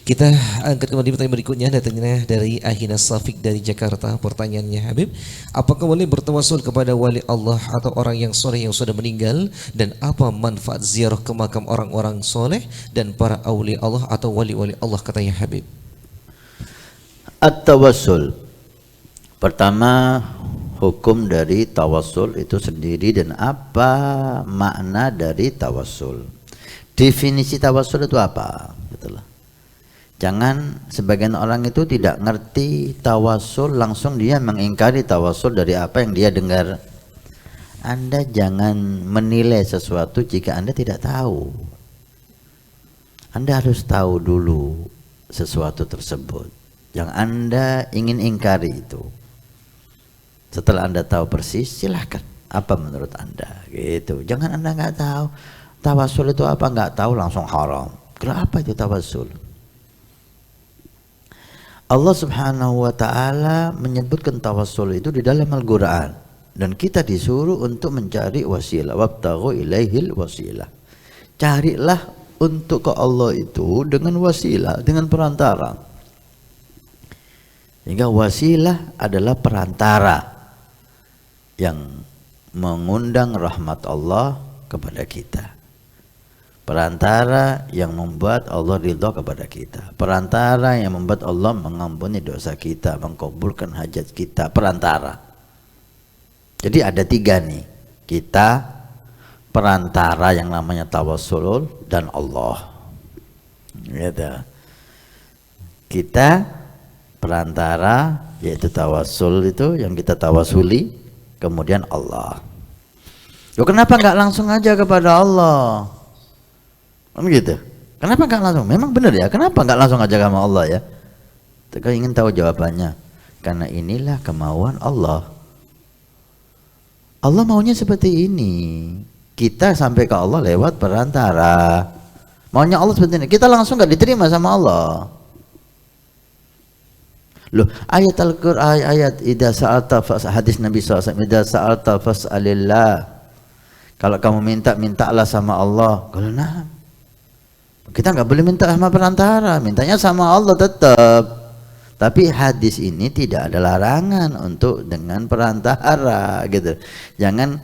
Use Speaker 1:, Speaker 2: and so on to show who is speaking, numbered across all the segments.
Speaker 1: Kita angkat kembali pertanyaan berikutnya, datangnya dari Ahina Safik dari Jakarta. Pertanyaannya, Habib, apakah boleh bertawasul kepada wali Allah atau orang yang soleh yang sudah meninggal, dan apa manfaat ziarah ke makam orang-orang soleh dan para awliya Allah atau wali-wali Allah, katanya Habib?
Speaker 2: At-tawassul. Pertama, hukum dari tawassul itu sendiri dan apa makna dari tawassul. Definisi tawassul itu apa? Gitu loh. Jangan sebagian orang itu tidak ngerti tawassul, langsung dia mengingkari tawassul dari apa yang dia dengar. Anda jangan menilai sesuatu jika Anda tidak tahu. Anda harus tahu dulu sesuatu tersebut yang Anda ingin ingkari itu. Setelah Anda tahu persis, silahkan. Apa menurut Anda? Gitu. Jangan Anda nggak tahu tawassul itu apa, nggak tahu langsung haram. Kenapa itu tawassul? Allah Subhanahu wa ta'ala menyebutkan tawassul itu di dalam Al-Quran, dan kita disuruh untuk mencari wasilah. Wabtaghu ilaihil wasilah. Carilah untuk ke Allah itu dengan wasilah, dengan perantara. Sehingga wasilah adalah perantara yang mengundang rahmat Allah kepada kita, perantara yang membuat Allah ridha kepada kita, perantara yang membuat Allah mengampuni dosa kita, mengkabulkan hajat kita, perantara. Jadi ada tiga nih, kita, perantara yang namanya tawassul, dan Allah. Gitu. Kita perantara, yaitu tawassul itu yang kita tawasuli, kemudian Allah. Loh, kenapa nggak langsung aja kepada Allah? Gitu. Kenapa nggak langsung? Memang benar ya. Kenapa nggak langsung aja sama Allah ya? Kita ingin tahu jawabannya. Karena inilah kemauan Allah. Allah maunya seperti ini. Kita sampai ke Allah lewat perantara. Maunya Allah seperti ini. Kita langsung nggak diterima sama Allah. Loh, ayat Al-Qur'an, ayat idza sa'alta hadis Nabi SAW, idza sa'alta fas'alillah. Kalau kamu minta, mintalah sama Allah. Kalau nah, kita nggak boleh minta sama perantara, mintanya sama Allah tetap. Tapi hadis ini tidak ada larangan untuk dengan perantara, gitu. Jangan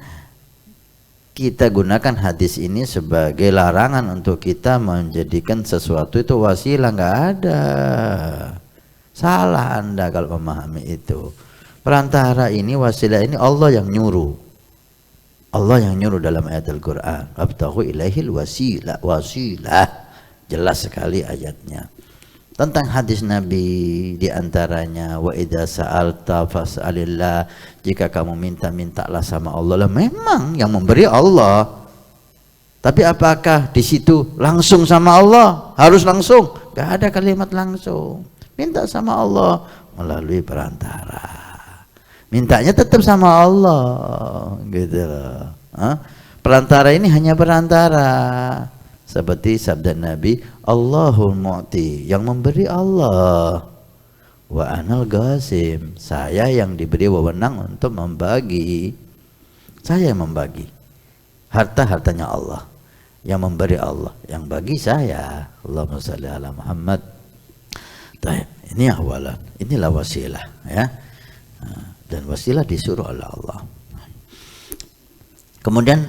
Speaker 2: kita gunakan hadis ini sebagai larangan untuk kita menjadikan sesuatu itu wasilah, nggak ada. Salah Anda kalau memahami itu. Perantara ini, wasilah ini Allah yang nyuruh. Allah yang nyuruh dalam ayat Al-Quran. Abtaghu ilaihil wasilah. Wasilah. Jelas sekali ayatnya. Tentang hadis Nabi diantaranya, wa idza sa'alta fas'alillah. Jika kamu minta, mintalah sama Allah. Lah, memang yang memberi Allah. Tapi apakah di situ langsung sama Allah? Harus langsung? Gak ada kalimat langsung. Minta sama Allah melalui perantara. Mintanya tetap sama Allah, gitu loh. Perantara ini hanya perantara. Seperti sabda Nabi, Allahul Mu'ti, yang memberi Allah. Wa anal Qasim, saya yang diberi wewenang untuk membagi. Saya yang membagi. Harta-hartanya Allah. Yang memberi Allah, yang bagi saya. Allahumma shalli ala Muhammad. Ini awalan, inilah wasilah ya. Dan wasilah disuruh oleh Allah. Kemudian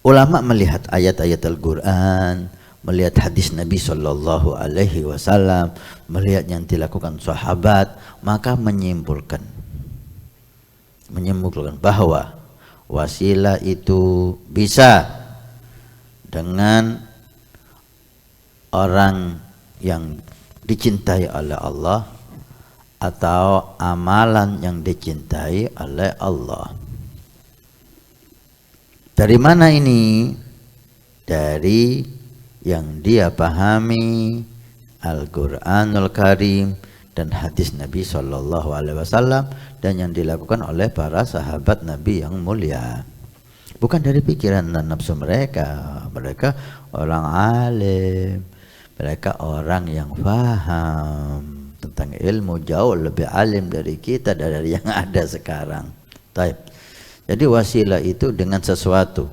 Speaker 2: ulama melihat ayat-ayat Al-Quran, melihat hadis Nabi Shallallahu Alaihi Wasallam, melihat yang dilakukan sahabat, maka menyimpulkan bahwa wasilah itu bisa dengan orang yang dicintai oleh Allah atau amalan yang dicintai oleh Allah. Dari mana ini? Dari yang dia pahami Al-Quranul Karim dan hadis Nabi Sallallahu Alaihi Wasallam, dan yang dilakukan oleh para sahabat Nabi yang mulia. Bukan dari pikiran dan nafsu mereka. Mereka orang alim, mereka orang yang paham tentang ilmu, jauh lebih alim dari kita, dari yang ada sekarang. Taib. Jadi wasilah itu dengan sesuatu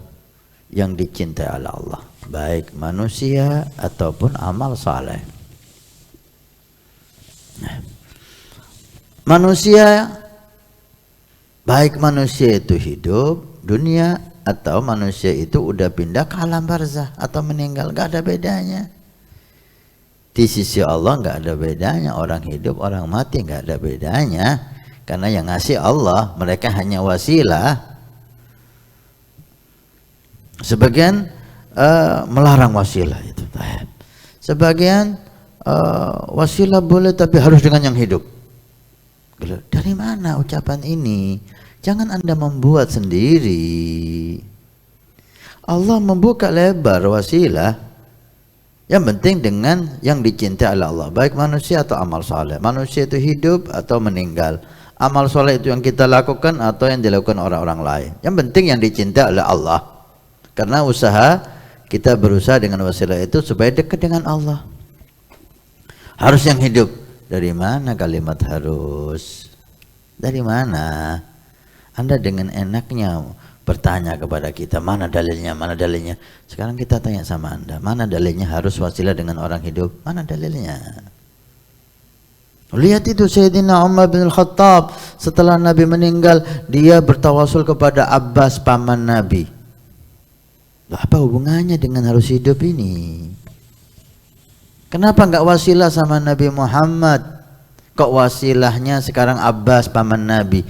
Speaker 2: yang dicintai oleh Allah, baik manusia ataupun amal saleh. Manusia, baik manusia itu hidup dunia atau manusia itu udah pindah ke alam barzah atau meninggal, gak ada bedanya. Di sisi Allah nggak ada bedanya, orang hidup orang mati nggak ada bedanya, karena yang ngasih Allah, mereka hanya wasilah. Sebagian melarang wasilah itu, sebagian wasilah boleh tapi harus dengan yang hidup. Dari mana ucapan ini? Jangan Anda membuat sendiri. Allah membuka lebar wasilah. Yang penting dengan yang dicintai oleh Allah, baik manusia atau amal soleh. Manusia itu hidup atau meninggal. Amal soleh itu yang kita lakukan atau yang dilakukan orang-orang lain. Yang penting yang dicintai oleh Allah. Karena usaha, kita berusaha dengan wasilah itu supaya dekat dengan Allah. Harus yang hidup. Dari mana kalimat harus? Dari mana? Anda dengan enaknya bertanya kepada kita, mana dalilnya, mana dalilnya. Sekarang kita tanya sama Anda, mana dalilnya harus wasilah dengan orang hidup? Mana dalilnya? Lihat itu Sayyidina Umar bin Khattab, setelah Nabi meninggal, dia bertawasul kepada Abbas, paman Nabi. Apa hubungannya dengan harus hidup ini? Kenapa enggak wasilah sama Nabi Muhammad? Kok wasilahnya sekarang Abbas, paman Nabi?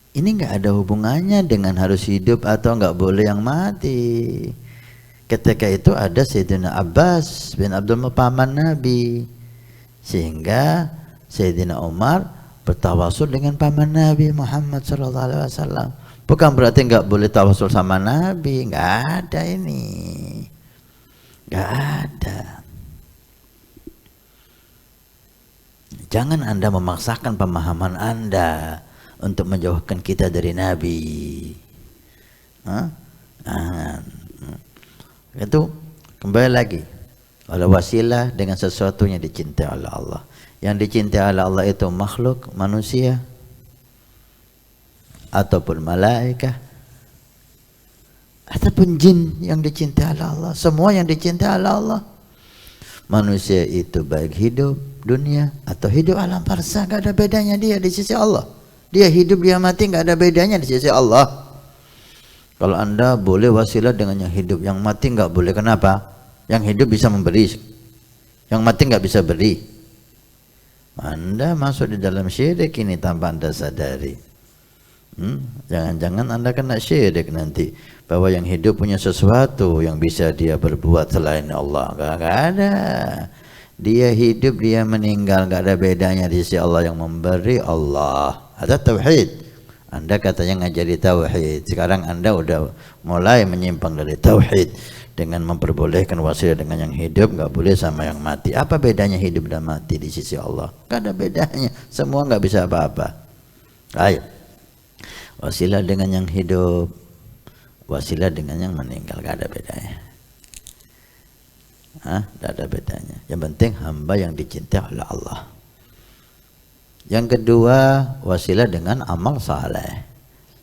Speaker 2: Ini nggak ada hubungannya dengan harus hidup atau nggak boleh yang mati. Ketika itu ada Sayyidina Abbas bin Abdul Muttalib, paman Nabi, sehingga Sayyidina Umar bertawasul dengan paman Nabi Muhammad SAW. Bukan berarti nggak boleh tawasul sama Nabi, nggak ada ini, nggak ada. Jangan Anda memaksakan pemahaman Anda untuk menjauhkan kita dari Nabi. Itu kembali lagi, oleh wasilah dengan sesuatu yang dicintai oleh Allah. Yang dicintai oleh Allah itu makhluk, manusia ataupun malaikat ataupun jin yang dicintai oleh Allah. Semua yang dicintai oleh Allah. Manusia itu baik hidup dunia atau hidup alam barzah, gak ada bedanya dia di sisi Allah. Dia hidup, dia mati, nggak ada bedanya di sisi Allah. Kalau Anda boleh wasilah dengan yang hidup, yang mati nggak boleh. Kenapa? Yang hidup bisa memberi, yang mati nggak bisa beri. Anda masuk di dalam syirik ini tanpa Anda sadari. Jangan-jangan Anda kena syirik nanti, bahwa yang hidup punya sesuatu yang bisa dia berbuat selain Allah. Nggak ada. Dia hidup, dia meninggal, nggak ada bedanya di sisi Allah. Yang memberi Allah. Ada tauhid. Anda katanya ngajari tauhid. Sekarang Anda udah mulai menyimpang dari tauhid dengan memperbolehkan wasilah dengan yang hidup, nggak boleh sama yang mati. Apa bedanya hidup dan mati di sisi Allah? Nggak ada bedanya. Semua nggak bisa apa-apa. Ayo, wasilah dengan yang hidup, wasilah dengan yang meninggal, nggak ada bedanya. Nggak ada bedanya. Yang penting hamba yang dicintai oleh Allah. Yang kedua, wasilah dengan amal saleh.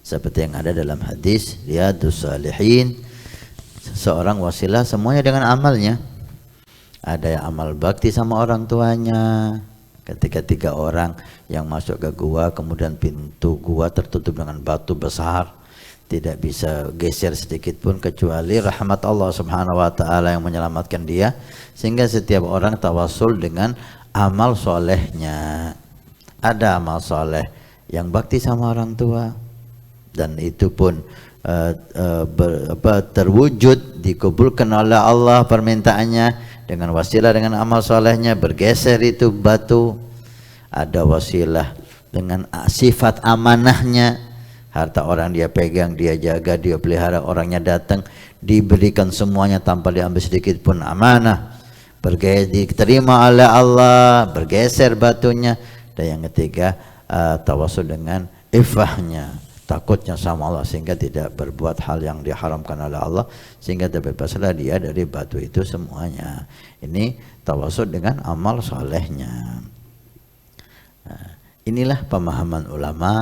Speaker 2: Seperti yang ada dalam hadis Riyadhus Shalihin, seorang wasilah semuanya dengan amalnya. Ada yang amal bakti sama orang tuanya. Ketika 3 orang yang masuk ke gua, kemudian pintu gua tertutup dengan batu besar, tidak bisa geser sedikit pun kecuali rahmat Allah Subhanahu wa taala yang menyelamatkan dia, sehingga setiap orang tawasul dengan amal solehnya. Ada amal soleh yang bakti sama orang tua, dan itu pun terwujud, dikabulkan oleh Allah permintaannya dengan wasilah dengan amal solehnya, bergeser itu batu. Ada wasilah dengan sifat amanahnya, harta orang dia pegang, dia jaga, dia pelihara, orangnya datang diberikan semuanya tanpa diambil sedikit pun, amanah, diterima oleh Allah, bergeser batunya. Dan yang ketiga, tawasul dengan ifahnya, takutnya sama Allah, sehingga tidak berbuat hal yang diharamkan oleh Allah, sehingga terbebaslah dia dari batu itu semuanya. Ini tawasul dengan amal solehnya. Inilah pemahaman ulama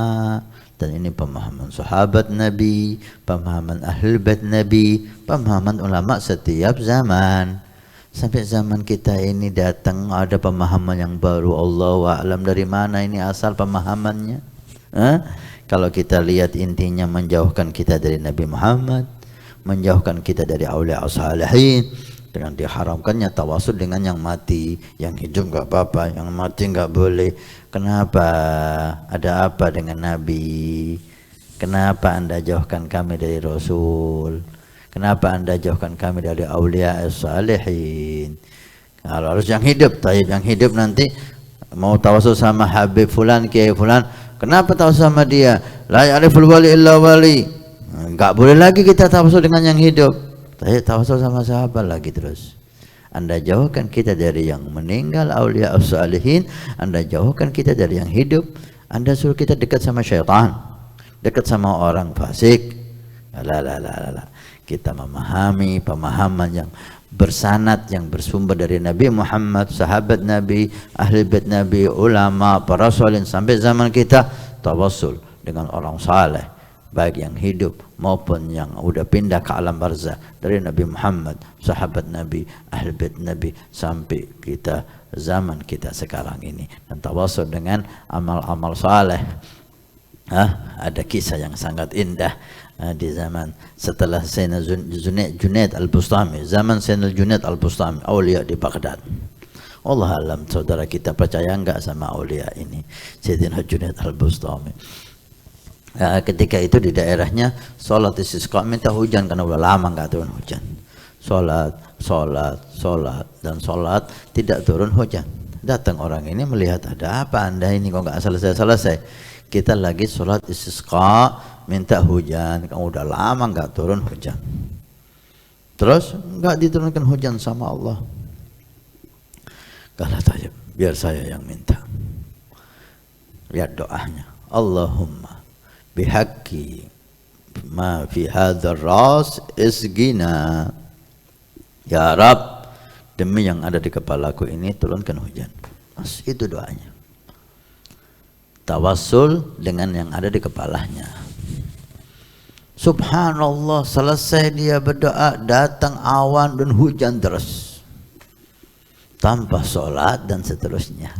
Speaker 2: Dan ini pemahaman sahabat Nabi, pemahaman ahlul bait Nabi, pemahaman ulama setiap zaman. Sampai zaman kita ini datang ada pemahaman yang baru, Allahu a'lam dari mana ini asal pemahamannya. Kalau kita lihat intinya menjauhkan kita dari Nabi Muhammad, menjauhkan kita dari aulia salihin, dengan diharamkannya tawasul dengan yang mati, yang hidup nggak apa-apa, yang mati nggak boleh. Kenapa? Ada apa dengan Nabi? Kenapa Anda jauhkan kami dari Rasul? Kenapa Anda jauhkan kami dari aulia salihin? Kalau harus yang hidup, taib yang hidup nanti mau tawasul sama Habib Fulan, Kiai Fulan, kenapa tawasul sama dia? La ya'riful wali illa wali. Enggak boleh lagi kita tawasul dengan yang hidup. Tawasul sama sahabat lagi terus. Anda jauhkan kita dari yang meninggal aulia salihin, Anda jauhkan kita dari yang hidup. Anda suruh kita dekat sama syaitan, dekat sama orang fasik. La. Kita memahami pemahaman yang bersanad, yang bersumber dari Nabi Muhammad, sahabat Nabi, ahli bait Nabi, ulama, para salih sampai zaman kita. Tawassul dengan orang saleh, baik yang hidup maupun yang udah pindah ke alam barzah, dari Nabi Muhammad, sahabat Nabi, ahli bait Nabi sampai kita zaman kita sekarang ini. Dan tawassul dengan amal-amal saleh. Ada kisah yang sangat indah di zaman setelah Sayyidina Junaid al-Bustami, zaman Sayyidina Junaid al-Bustami, aulia di Baghdad. Allah alam saudara kita percaya enggak sama aulia ini, Sayyidina Junaid al-Bustami. Ketika itu di daerahnya sholat istisqa, minta hujan karena udah lama enggak turun hujan. Sholat dan sholat tidak turun hujan. Datang orang ini melihat, ada apa Anda ini kok enggak selesai-selesai? Kita lagi sholat istisqa, minta hujan, kamu udah lama nggak turun hujan. Terus nggak diturunkan hujan sama Allah. Kala tayyib, biar saya yang minta. Lihat doanya, Allahumma bihaqqi ma fi hadzal ras isgina. Ya Rab, demi yang ada di kepalaku ini turunkan hujan. Mas, itu doanya. Tawassul dengan yang ada di kepalanya. Subhanallah, selesai dia berdoa, datang awan dan hujan terus tanpa sholat dan seterusnya.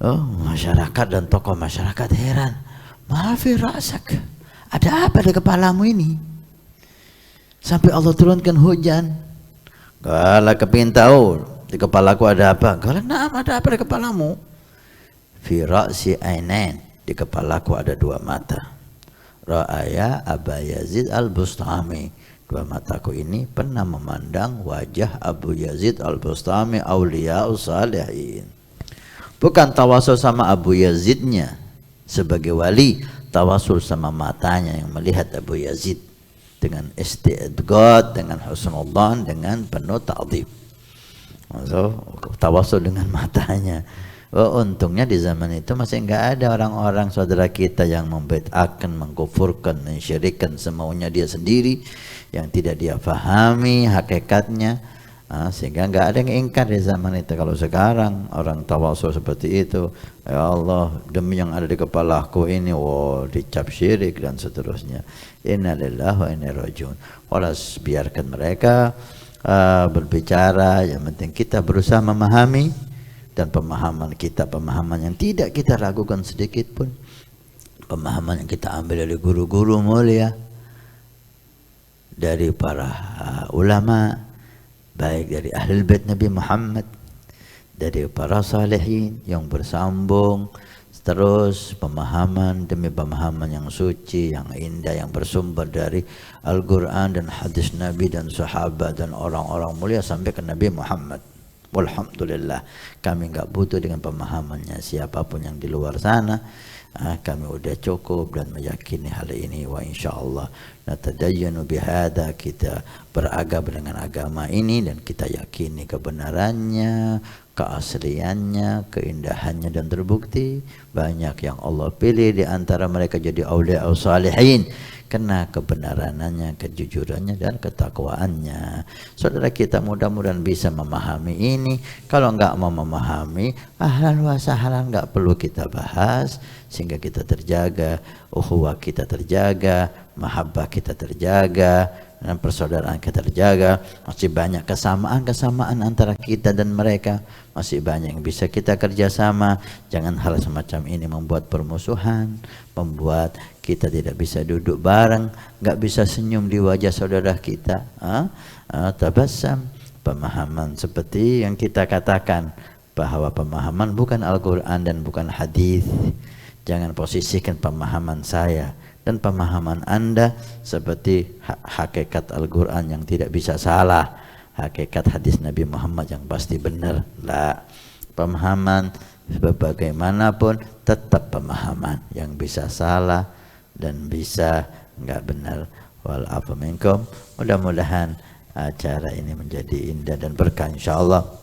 Speaker 2: Oh, masyarakat dan tokoh masyarakat heran. Maafi rasak, ada apa di kepalamu ini sampai Allah turunkan hujan? Kalau kepingin tahu di kepalaku ada apa, kalau ada apa di kepalamu? Fi ra'si ainain, di kepalaku ada dua mata. Ra'aya Aba Yazid al-Bustami, dua mataku ini pernah memandang wajah Abu Yazid al-Bustami, auliya'us salihin. Bukan tawasul sama Abu Yazidnya sebagai wali, tawasul sama matanya yang melihat Abu Yazid dengan isti'adqad, dengan husnudzan, dengan penuh ta'dhib. So, tawasul dengan matanya. Oh, untungnya di zaman itu masih enggak ada orang-orang saudara kita yang membid'ahkan, mengkufurkan, mensyirikkan semaunya dia sendiri, yang tidak dia fahami hakikatnya, sehingga enggak ada yang ingkar di zaman itu. Kalau sekarang orang tawasul seperti itu, ya Allah demi yang ada di kepalaku ini, dicap syirik dan seterusnya. Inna lillahi wa inna ilaihi rajiun. Walas biarkan mereka berbicara, yang penting kita berusaha memahami. Dan pemahaman kita, pemahaman yang tidak kita ragukan sedikit pun, pemahaman yang kita ambil dari guru-guru mulia, dari para ulama, baik dari ahli bait Nabi Muhammad, dari para salihin yang bersambung terus, pemahaman demi pemahaman yang suci, yang indah, yang bersumber dari Al-Quran dan hadis Nabi dan sahabat dan orang-orang mulia sampai ke Nabi Muhammad. Walhamdulillah, kami enggak butuh dengan pemahamannya siapapun yang di luar sana. Kami udah cukup dan meyakini hal ini. Wa insyaallah natadayyanu bihada, kita beragama dengan agama ini dan kita yakini kebenarannya, keasliannya, keindahannya, dan terbukti banyak yang Allah pilih di antara mereka jadi aulia salihin karena kebenarannya, kejujurannya, dan ketakwaannya. Saudara kita mudah-mudahan bisa memahami ini. Kalau enggak mau memahami, ahlan wa sahlan, enggak perlu kita bahas. sehingga kita terjaga, ukhuwah kita terjaga, mahabbah kita terjaga, dan persaudaraan kita terjaga. Masih banyak kesamaan antara kita dan mereka, masih banyak yang bisa kita kerjasama. Jangan hal semacam ini membuat permusuhan, membuat kita tidak bisa duduk bareng, nggak bisa senyum di wajah saudara kita. Tabassam. Pemahaman seperti yang kita katakan, bahwa pemahaman bukan Al-Quran dan bukan hadis. Jangan posisikan pemahaman saya dan pemahaman Anda seperti hakikat Al-Quran yang tidak bisa salah, hakikat hadis Nabi Muhammad yang pasti benar. Lah, pemahaman bagaimanapun tetap pemahaman yang bisa salah dan bisa enggak benar. Wal-afu minkum. Mudah-mudahan acara ini menjadi indah dan berkah insyaallah.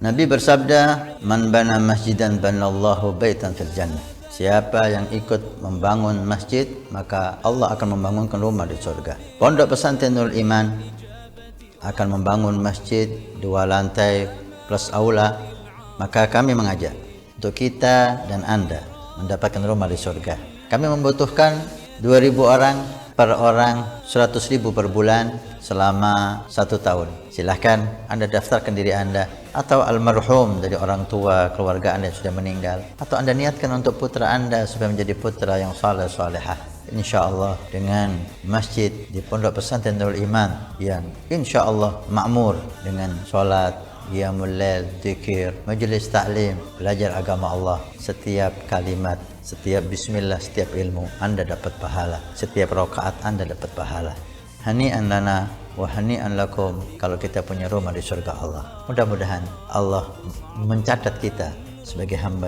Speaker 2: Nabi bersabda, "Man bana masjidan banallahu baitan fil jannah." Siapa yang ikut membangun masjid, maka Allah akan membangunkan rumah di surga. Pondok Pesantren Nurul Iman akan membangun masjid 2 lantai plus aula. Maka kami mengajak untuk kita dan Anda mendapatkan rumah di surga. Kami membutuhkan 2.000 orang per orang, 100.000 per bulan selama 1 tahun. Silahkan Anda daftarkan diri Anda atau almarhum dari orang tua keluarga Anda yang sudah meninggal, atau Anda niatkan untuk putra Anda supaya menjadi putra yang saleh salehah. Insyaallah dengan masjid di Pondok Pesantren Nurul Iman yang insyaallah makmur dengan salat, qiyamul lail, zikir, majelis taklim, belajar agama Allah. Setiap kalimat, setiap bismillah, setiap ilmu Anda dapat pahala. Setiap rakaat Anda dapat pahala. Hani'an lana wa hani'an lakum kalau kita punya rumah di surga Allah. Mudah-mudahan Allah mencatat kita sebagai hamba